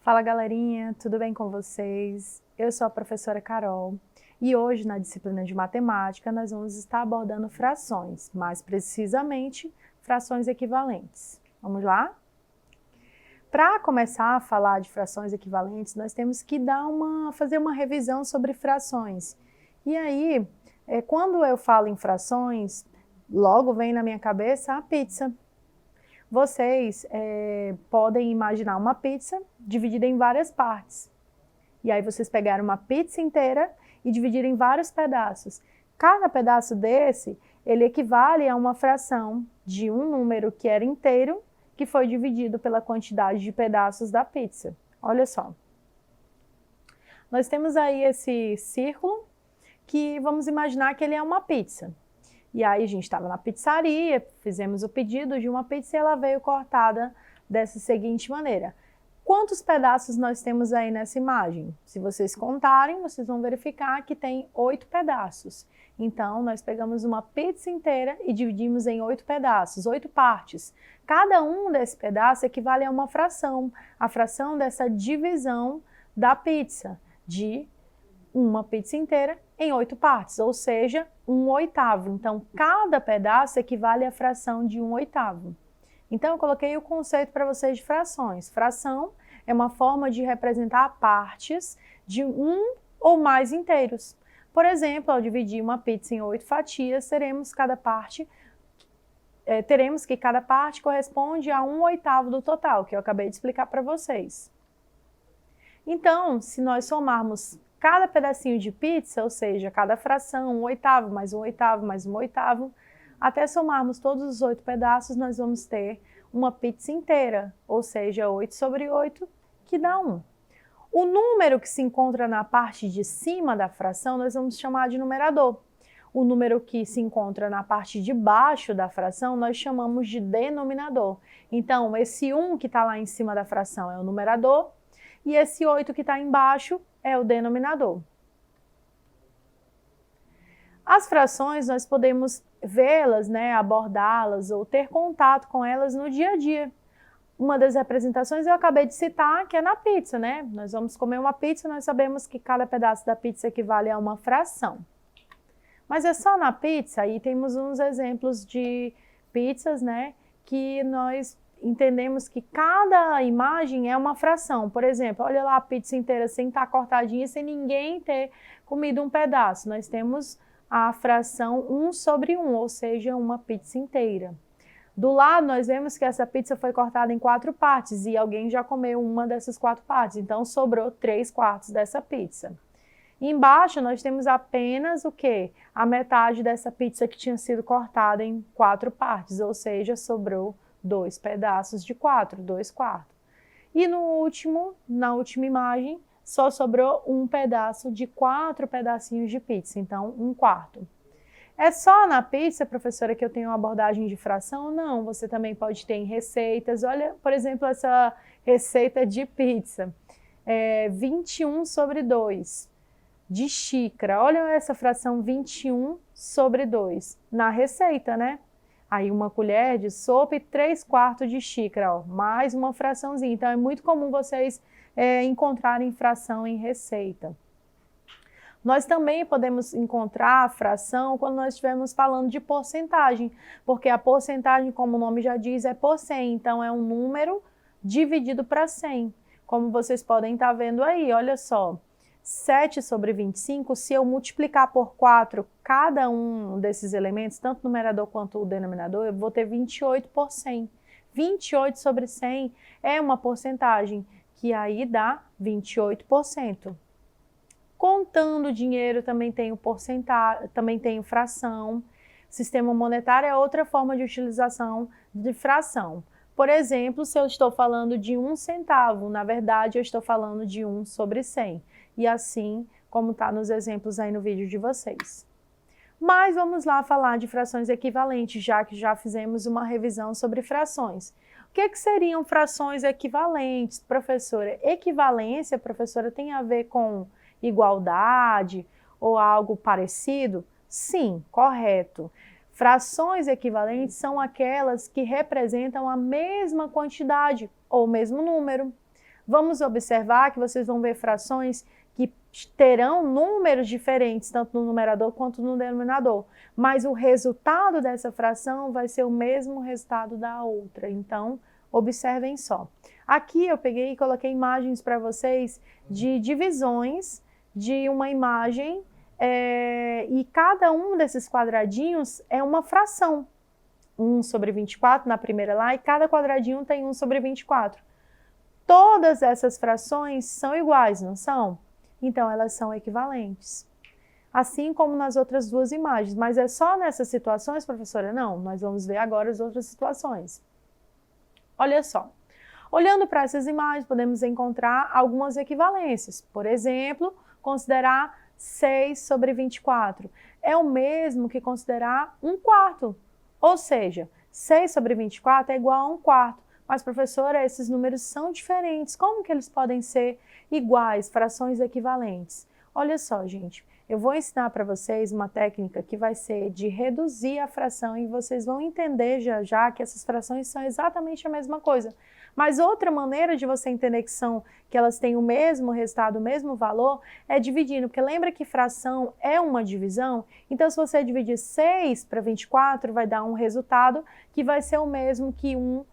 Fala galerinha, tudo bem com vocês? Eu sou a professora Carol e hoje na disciplina de matemática nós vamos estar abordando frações, mais precisamente frações equivalentes. Vamos lá? Para começar a falar de frações equivalentes, nós temos que fazer uma revisão sobre frações. E aí, quando eu falo em frações, logo vem na minha cabeça a pizza. Vocês podem imaginar uma pizza dividida em várias partes. E aí vocês pegaram uma pizza inteira e dividiram em vários pedaços. Cada pedaço desse, ele equivale a uma fração de um número que era inteiro, que foi dividido pela quantidade de pedaços da pizza. Olha só. Nós temos aí esse círculo, que vamos imaginar que ele é uma pizza. E aí a gente estava na pizzaria, fizemos o pedido de uma pizza e ela veio cortada dessa seguinte maneira. Quantos pedaços nós temos aí nessa imagem? Se vocês contarem, vocês vão verificar que tem 8 pedaços. Então, nós pegamos uma pizza inteira e dividimos em 8 pedaços, 8 partes. Cada um desse pedaço equivale a uma fração, a fração dessa divisão da pizza, de uma pizza inteira em 8 partes, ou seja, 1/8. Então, cada pedaço equivale à fração de 1/8. Então, eu coloquei o conceito para vocês de frações. Fração é uma forma de representar partes de um ou mais inteiros. Por exemplo, ao dividir uma pizza em 8 fatias, teremos que cada parte corresponde a 1/8 do total, que eu acabei de explicar para vocês. Então, se nós somarmos cada pedacinho de pizza, ou seja, cada fração, 1/8 mais 1/8 mais 1/8, até somarmos todos os 8 pedaços, nós vamos ter uma pizza inteira, ou seja, 8 sobre 8, que dá 1. O número que se encontra na parte de cima da fração, nós vamos chamar de numerador. O número que se encontra na parte de baixo da fração, nós chamamos de denominador. Então, esse 1 que está lá em cima da fração é o numerador, e esse 8 que está embaixo é o denominador. As frações, nós podemos vê-las, abordá-las ou ter contato com elas no dia a dia. Uma das representações eu acabei de citar, que é na pizza, Nós vamos comer uma pizza, nós sabemos que cada pedaço da pizza equivale a uma fração. Mas é só na pizza? Aí temos uns exemplos de pizzas, que nós entendemos que cada imagem é uma fração. Por exemplo, olha lá a pizza inteira sem estar cortadinha, sem ninguém ter comido um pedaço. Nós temos a fração 1 sobre 1, ou seja, uma pizza inteira. Do lado, nós vemos que essa pizza foi cortada em 4 partes e alguém já comeu uma dessas 4 partes, então sobrou 3/4 dessa pizza. E embaixo, nós temos apenas o quê? A metade dessa pizza que tinha sido cortada em 4 partes, ou seja, sobrou 2 pedaços de 4, 2/4. E na última imagem, só sobrou um pedaço de 4 pedacinhos de pizza, então 1/4. É só na pizza, professora, que eu tenho uma abordagem de fração? Não, você também pode ter em receitas. Olha, por exemplo, essa receita de pizza. 21 sobre 2 de xícara. Olha essa fração 21 sobre 2 na receita, Aí uma colher de sopa e 3/4 de xícara, mais uma fraçãozinha. Então é muito comum vocês encontrarem fração em receita. Nós também podemos encontrar a fração quando nós estivermos falando de porcentagem, porque a porcentagem, como o nome já diz, é por 100, então é um número dividido para 100. Como vocês podem estar vendo aí, olha só. 7 sobre 25, se eu multiplicar por 4 cada um desses elementos, tanto o numerador quanto o denominador, eu vou ter 28 por 100. 28 sobre 100 é uma porcentagem, que aí dá 28%. Contando dinheiro também tem também tem fração. Sistema monetário é outra forma de utilização de fração. Por exemplo, se eu estou falando de 1 centavo, na verdade eu estou falando de 1 sobre 100. E assim como está nos exemplos aí no vídeo de vocês. Mas vamos lá falar de frações equivalentes, já que já fizemos uma revisão sobre frações. O que seriam frações equivalentes, professora? Equivalência, professora, tem a ver com igualdade ou algo parecido? Sim, correto. Frações equivalentes são aquelas que representam a mesma quantidade ou o mesmo número. Vamos observar que vocês vão ver frações que terão números diferentes, tanto no numerador quanto no denominador, mas o resultado dessa fração vai ser o mesmo resultado da outra. Então, observem só. Aqui eu peguei e coloquei imagens para vocês de divisões de uma imagem, e cada um desses quadradinhos é uma fração. 1 sobre 24 na primeira lá, e cada quadradinho tem 1 sobre 24. Todas essas frações são iguais, não são? Então, elas são equivalentes. Assim como nas outras duas imagens. Mas é só nessas situações, professora? Não, nós vamos ver agora as outras situações. Olha só. Olhando para essas imagens, podemos encontrar algumas equivalências. Por exemplo, considerar 6 sobre 24. É o mesmo que considerar 1/4. Ou seja, 6 sobre 24 é igual a 1/4. Mas, professora, esses números são diferentes. Como que eles podem ser iguais, frações equivalentes? Olha só, gente. Eu vou ensinar para vocês uma técnica que vai ser de reduzir a fração e vocês vão entender já que essas frações são exatamente a mesma coisa. Mas outra maneira de você entender que elas têm o mesmo resultado, o mesmo valor, é dividindo. Porque lembra que fração é uma divisão? Então, se você dividir 6 para 24, vai dar um resultado que vai ser o mesmo que 1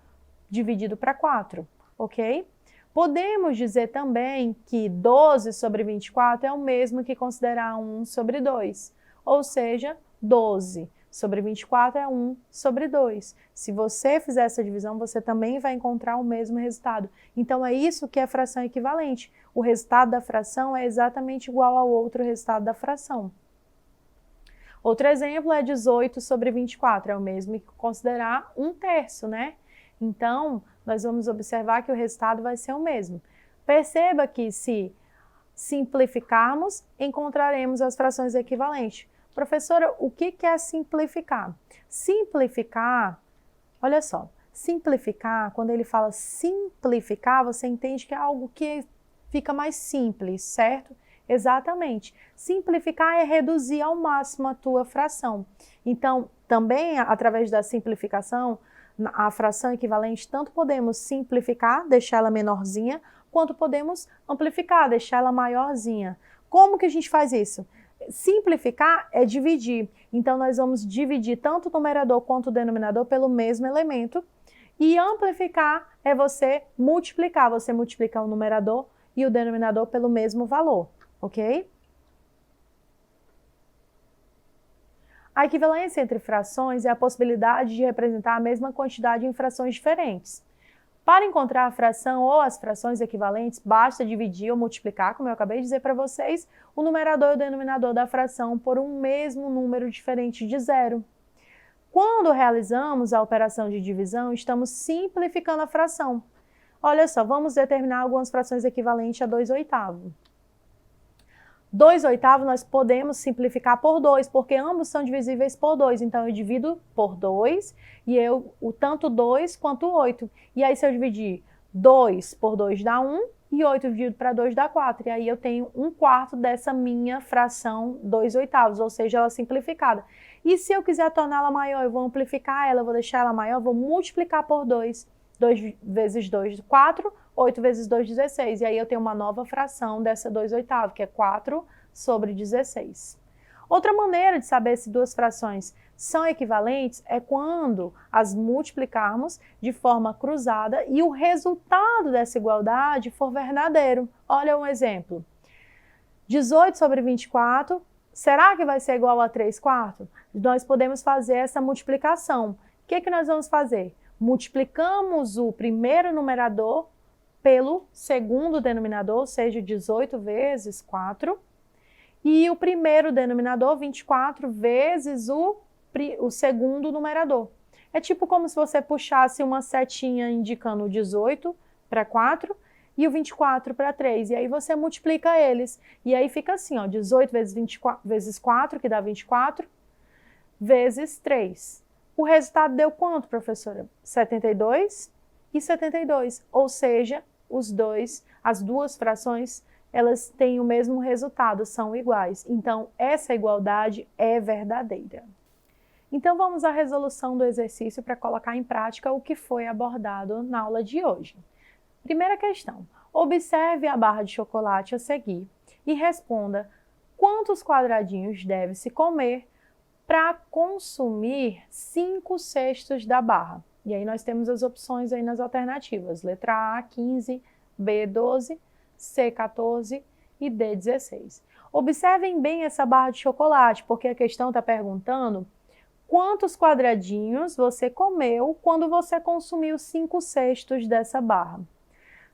dividido para 4, ok? Podemos dizer também que 12 sobre 24 é o mesmo que considerar 1 sobre 2, ou seja, 12 sobre 24 é 1 sobre 2. Se você fizer essa divisão, você também vai encontrar o mesmo resultado. Então, é isso que é fração equivalente. O resultado da fração é exatamente igual ao outro resultado da fração. Outro exemplo é 18 sobre 24, é o mesmo que considerar 1/3, né? Então, nós vamos observar que o resultado vai ser o mesmo. Perceba que se simplificarmos, encontraremos as frações equivalentes. Professora, o que é simplificar? Simplificar, olha só, simplificar, quando ele fala simplificar, você entende que é algo que fica mais simples, certo? Exatamente. Simplificar é reduzir ao máximo a tua fração. Então, também, através da simplificação, a fração equivalente, tanto podemos simplificar, deixar ela menorzinha, quanto podemos amplificar, deixar ela maiorzinha. Como que a gente faz isso? Simplificar é dividir. Então, nós vamos dividir tanto o numerador quanto o denominador pelo mesmo elemento. E amplificar é você multiplicar. Você multiplica o numerador e o denominador pelo mesmo valor, ok? A equivalência entre frações é a possibilidade de representar a mesma quantidade em frações diferentes. Para encontrar a fração ou as frações equivalentes, basta dividir ou multiplicar, como eu acabei de dizer para vocês, o numerador e o denominador da fração por um mesmo número diferente de zero. Quando realizamos a operação de divisão, estamos simplificando a fração. Olha só, vamos determinar algumas frações equivalentes a 2/8. 2/8 nós podemos simplificar por 2, porque ambos são divisíveis por 2. Então, eu divido por 2 e o tanto 2 quanto 8. E aí, se eu dividir 2 por 2 dá 1 e 8 dividido para 2 dá 4. E aí, eu tenho 1/4 dessa minha fração 2/8, ou seja, ela simplificada. E se eu quiser torná-la maior, eu vou amplificar ela, vou deixar ela maior, vou multiplicar por 2. 2 vezes 2, 4. 8 vezes 2, 16. E aí eu tenho uma nova fração dessa 2/8, que é 4 sobre 16. Outra maneira de saber se duas frações são equivalentes é quando as multiplicarmos de forma cruzada e o resultado dessa igualdade for verdadeiro. Olha um exemplo. 18 sobre 24, será que vai ser igual a 3/4? Nós podemos fazer essa multiplicação. O que nós vamos fazer? Multiplicamos o primeiro numerador pelo segundo denominador, ou seja, 18 vezes 4, e o primeiro denominador, 24, vezes o segundo numerador. É tipo como se você puxasse uma setinha indicando o 18 para 4 e o 24 para 3, e aí você multiplica eles. E aí fica assim, ó, 18 vezes 24, vezes 4, que dá 24, vezes 3. O resultado deu quanto, professora? 72 e 72, ou seja, as duas frações, elas têm o mesmo resultado, são iguais. Então, essa igualdade é verdadeira. Então, vamos à resolução do exercício para colocar em prática o que foi abordado na aula de hoje. Primeira questão. Observe a barra de chocolate a seguir e responda quantos quadradinhos deve-se comer para consumir 5/6 da barra. E aí nós temos as opções aí nas alternativas. Letra A, 15, B, 12, C, 14 e D, 16. Observem bem essa barra de chocolate, porque a questão está perguntando quantos quadradinhos você comeu quando você consumiu 5/6 dessa barra.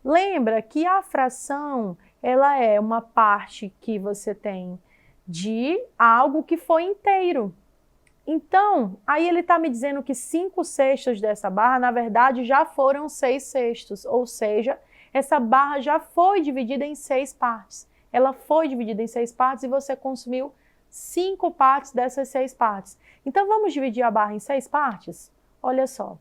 Lembra que a fração, ela é uma parte que você tem de algo que foi inteiro. Então, aí ele está me dizendo que 5/6 dessa barra, na verdade, já foram 6/6, ou seja, essa barra já foi dividida em 6 partes. Ela foi dividida em 6 partes e você consumiu 5 partes dessas 6 partes. Então, vamos dividir a barra em 6 partes? Olha só.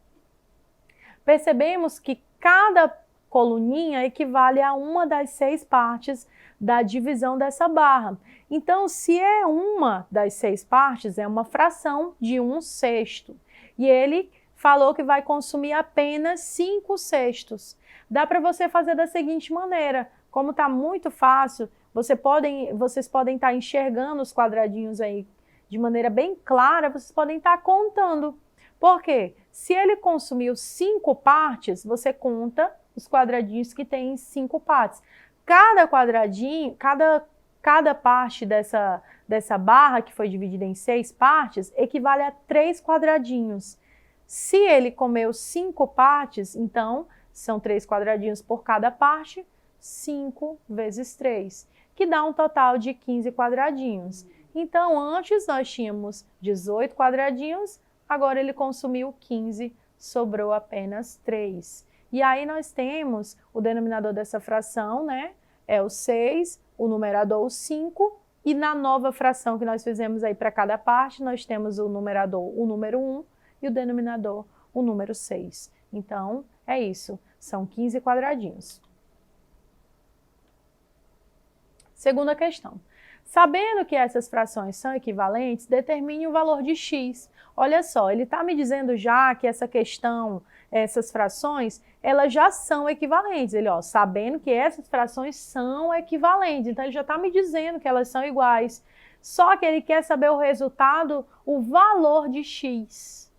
Percebemos que cada coluninha equivale a uma das 6 partes da divisão dessa barra. Então, se é uma das 6 partes, é uma fração de 1/6. E ele falou que vai consumir apenas 5/6. Dá para você fazer da seguinte maneira, como está muito fácil, vocês podem estar enxergando os quadradinhos aí de maneira bem clara, vocês podem estar contando. Por quê? Se ele consumiu 5 partes, você conta os quadradinhos que tem 5 partes. Cada quadradinho, cada parte dessa barra, que foi dividida em 6 partes, equivale a 3 quadradinhos. Se ele comeu 5 partes, então, são 3 quadradinhos por cada parte, 5 vezes 3, que dá um total de 15 quadradinhos. Então, antes nós tínhamos 18 quadradinhos, agora ele consumiu 15, sobrou apenas 3. E aí nós temos o denominador dessa fração, né? É o 6, o numerador o 5, e na nova fração que nós fizemos aí para cada parte, nós temos o numerador o número 1 e o denominador o número 6. Então, é isso, são 15 quadradinhos. Segunda questão. Sabendo que essas frações são equivalentes, determine o valor de x. Olha só, ele está me dizendo já que essa questão, essas frações, elas já são equivalentes. Ele, ó, sabendo que essas frações são equivalentes, então ele já está me dizendo que elas são iguais. Só que ele quer saber o resultado, o valor de x.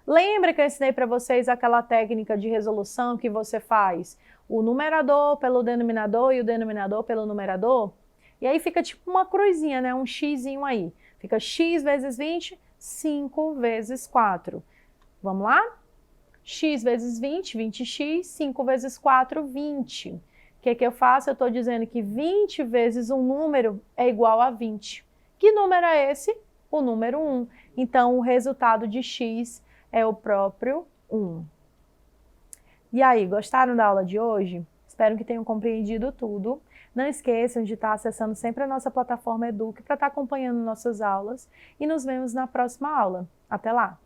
Lembra que eu ensinei para vocês aquela técnica de resolução que você faz o numerador pelo denominador e o denominador pelo numerador? E aí fica tipo uma cruzinha, né? Um xzinho aí. Fica x vezes 20, 5 vezes 4. Vamos lá? X vezes 20, 20x, 5 vezes 4, 20. O que eu faço? Eu estou dizendo que 20 vezes um número é igual a 20. Que número é esse? O número 1. Então, o resultado de x é o próprio 1. E aí, gostaram da aula de hoje? Espero que tenham compreendido tudo. Não esqueçam de estar acessando sempre a nossa plataforma Eduque para estar acompanhando nossas aulas. E nos vemos na próxima aula. Até lá!